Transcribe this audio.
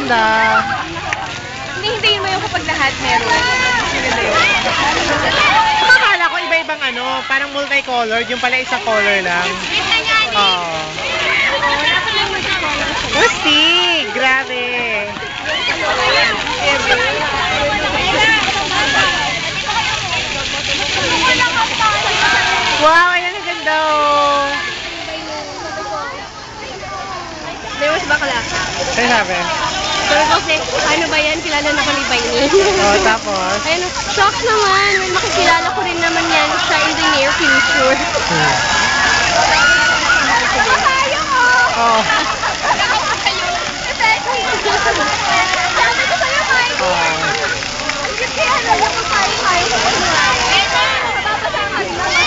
ganda. Hindi, hintayin mo yung kapag lahat meron. Maganda yun. Akala ko iba-ibang ano, parang multicolored. Yung pala isang color lang. Oo. Ustig! Grabe! Wow! Ayan ang ganda oh! There was bakla. Ano sabi? Sabi ko kasi, ano ba yan? Kilala na ko ni Baini. Oh, tapos? Ayun, shocks naman. May makikilala ko rin naman yan sa in the near future. Oh. Sabi ko sa'yo, Mike. Kasi ano, yung papayo-payo ko. Mababasa ka rin naman.